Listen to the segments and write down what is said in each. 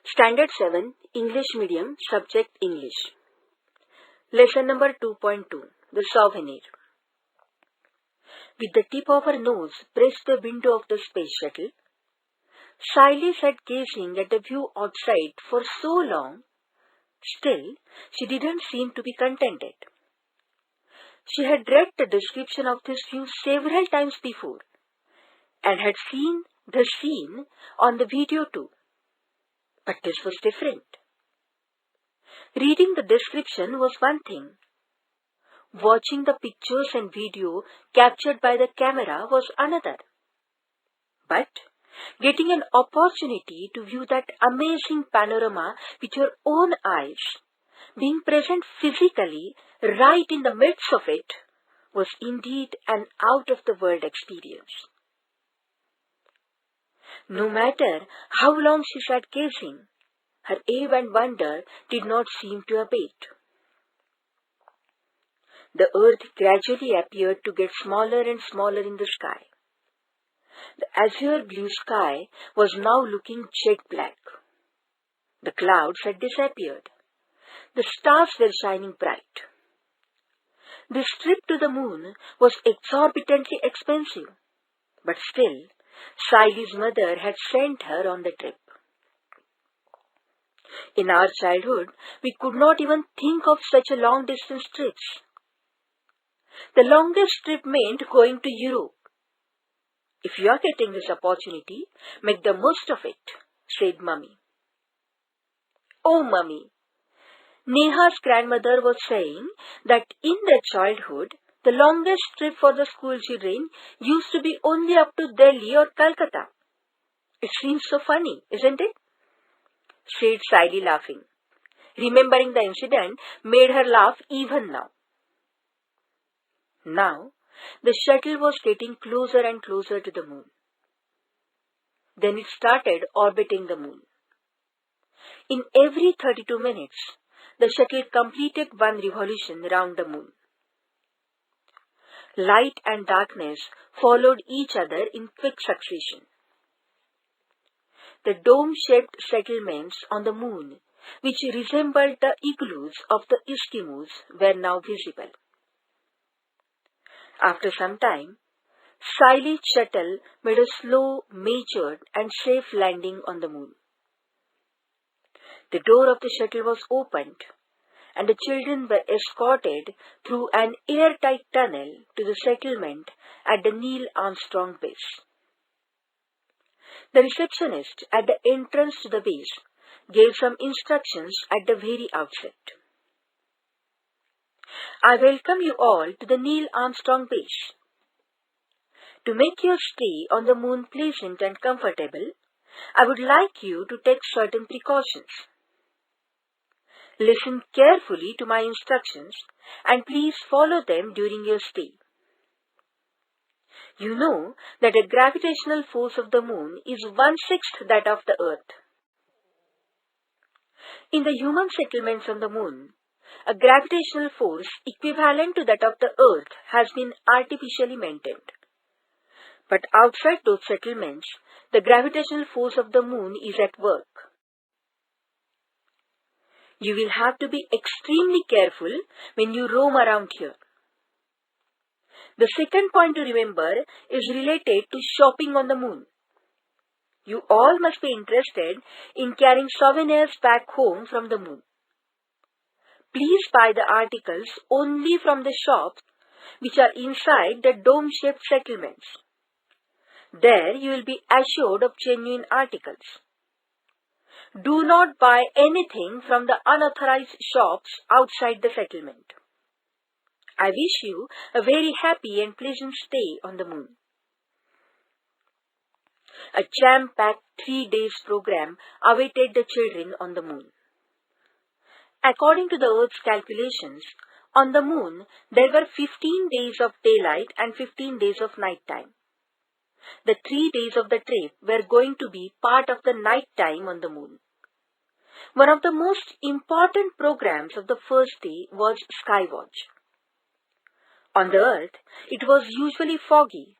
Standard 7, English Medium, Subject English. Lesson number 2.2, The Souvenir. With the tip of her nose pressed the window of the space shuttle, Siley sat gazing at the view outside for so long. Still, she didn't seem to be contented. She had read the description of this view several times before and had seen the scene on the video too. But this was different. Reading the description was one thing. Watching the pictures and video captured by the camera was another. But getting an opportunity to view that amazing panorama with your own eyes, being present physically right in the midst of it, was indeed an out-of-the-world experience. No matter how long she sat gazing, her awe and wonder did not seem to abate. The earth gradually appeared to get smaller and smaller in the sky. The azure blue sky was now looking jet black. The clouds had disappeared. The stars were shining bright. This trip to the moon was exorbitantly expensive, but still, Siley's mother had sent her on the trip. In our childhood, we could not even think of such a long-distance trips. The longest trip meant going to Europe. If you are getting this opportunity, make the most of it, said Mummy. Oh, Mummy! Neha's grandmother was saying that in their childhood, the longest trip for the school children used to be only up to Delhi or Calcutta. It seems so funny, isn't it? Said Siley laughing. Remembering the incident made her laugh even now. Now, the shuttle was getting closer and closer to the moon. Then it started orbiting the moon. In every 32 minutes, the shuttle completed one revolution around the moon. Light and darkness followed each other in quick succession. The dome-shaped settlements on the moon, which resembled the igloos of the Eskimos, were now visible. After some time, Siley's shuttle made a slow, measured, and safe landing on the moon. The door of the shuttle was opened, and the children were escorted through an airtight tunnel to the settlement at the Neil Armstrong base. The receptionist at the entrance to the base gave some instructions at the very outset. I welcome you all to the Neil Armstrong base. To make your stay on the moon pleasant and comfortable, I would like you to take certain precautions. Listen carefully to my instructions and please follow them during your stay. You know that the gravitational force of the moon is 1/6 that of the Earth. In the human settlements on the moon, a gravitational force equivalent to that of the Earth has been artificially maintained. But outside those settlements, the gravitational force of the moon is at work. You will have to be extremely careful when you roam around here. The second point to remember is related to shopping on the moon. You all must be interested in carrying souvenirs back home from the moon. Please buy the articles only from the shops which are inside the dome-shaped settlements. There you will be assured of genuine articles. Do not buy anything from the unauthorized shops outside the settlement. I wish you a very happy and pleasant stay on the moon. A jam-packed 3 days program awaited the children on the moon. According to the Earth's calculations, on the moon there were 15 days of daylight and 15 days of night time. The 3 days of the trip were going to be part of the night time on the moon. One of the most important programs of the first day was Skywatch. On the Earth, it was usually foggy,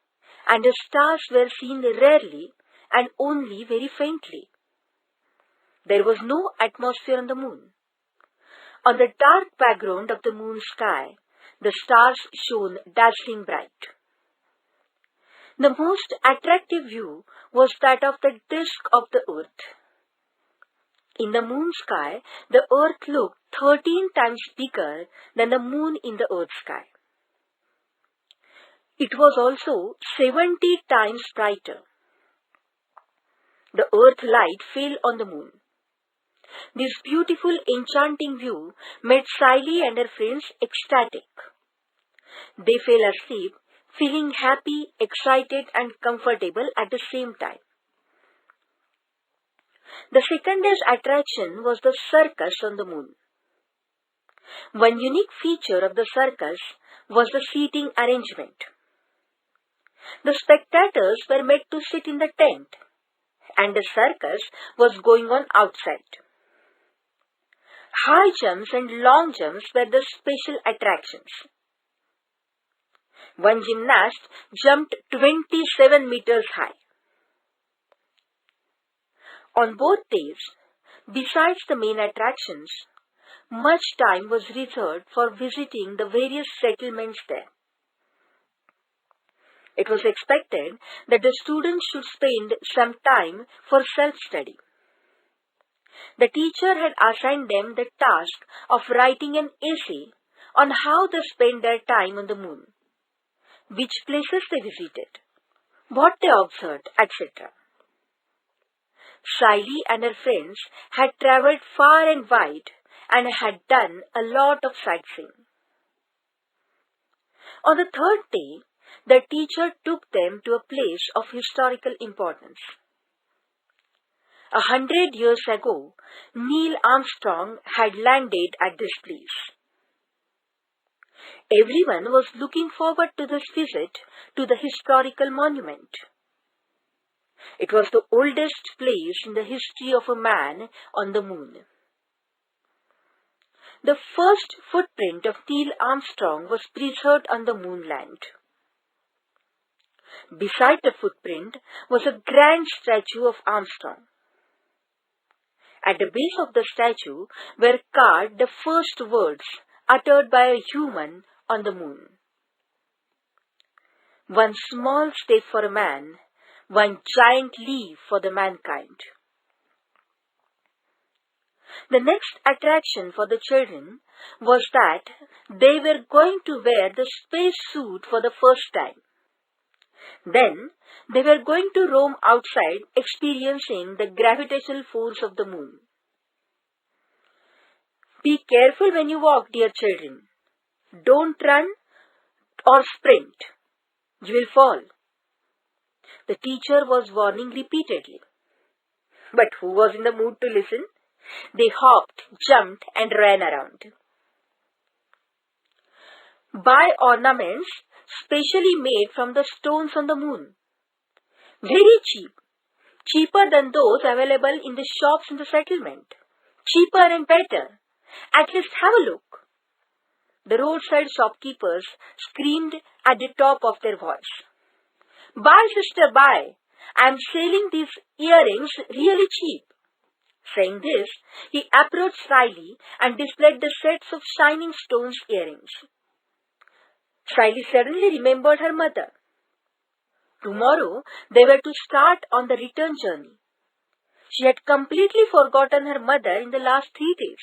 and the stars were seen rarely and only very faintly. There was no atmosphere on the moon. On the dark background of the moon sky, the stars shone dazzling bright. The most attractive view was that of the disk of the earth. In the moon sky, the earth looked 13 times bigger than the moon in the earth sky. It was also 70 times brighter. The earth light fell on the moon. This beautiful, enchanting view made Sally and her friends ecstatic. They fell asleep, feeling happy, excited, and comfortable at the same time. The second day's attraction was the circus on the moon. One unique feature of the circus was the seating arrangement. The spectators were made to sit in the tent, and the circus was going on outside. High jumps and long jumps were the special attractions. One gymnast jumped 27 meters high. On both days, besides the main attractions, much time was reserved for visiting the various settlements there. It was expected that the students should spend some time for self-study. The teacher had assigned them the task of writing an essay on how they spent their time on the moon, which places they visited, what they observed, etc. Sally and her friends had travelled far and wide and had done a lot of sightseeing. On the third day, the teacher took them to a place of historical importance. 100 years ago, Neil Armstrong had landed at this place. Everyone was looking forward to this visit to the historical monument. It was the oldest place in the history of a man on the moon. The first footprint of Neil Armstrong was preserved on the moonland. Beside the footprint was a grand statue of Armstrong. At the base of the statue were carved the first words uttered by a human on the moon. One small step for a man, one giant leap for the mankind. The next attraction for the children was that they were going to wear the space suit for the first time. Then they were going to roam outside, experiencing the gravitational force of the moon. Be careful when you walk, dear children. Don't run or sprint. You will fall. The teacher was warning repeatedly. But who was in the mood to listen? They hopped, jumped, and ran around. Buy ornaments specially made from the stones on the moon. Very cheap. Cheaper than those available in the shops in the settlement. Cheaper and better. At least have a look. The roadside shopkeepers screamed at the top of their voice. Buy, sister, buy. I am selling these earrings really cheap. Saying this, he approached Riley and displayed the sets of shining stones earrings. Riley suddenly remembered her mother. Tomorrow they were to start on the return journey. She had completely forgotten her mother in the last 3 days.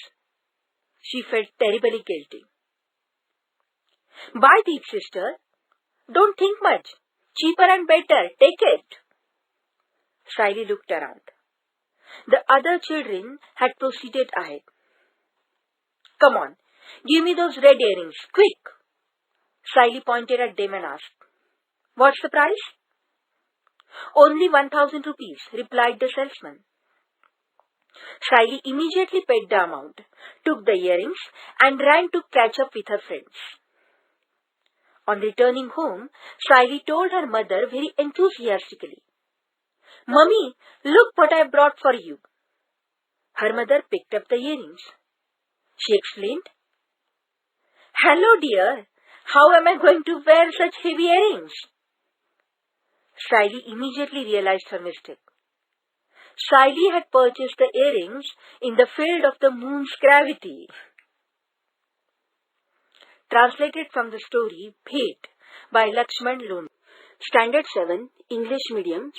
She felt terribly guilty. Buy these, sister. Don't think much. Cheaper and better. Take it. Riley looked around. The other children had proceeded ahead. Come on, give me those red earrings, quick. Riley pointed at them and asked, What's the price? Only 1,000 rupees, replied the salesman. Riley immediately paid the amount, took the earrings, and ran to catch up with her friends. On returning home, Riley told her mother very enthusiastically, Mummy, look what I brought for you. Her mother picked up the earrings. She explained, Hello, dear. How am I going to wear such heavy earrings? Riley immediately realized her mistake. Siley had purchased the earrings in the field of the moon's gravity. Translated from the story Bhet by Lakshman Lon. Standard 7 English Medium.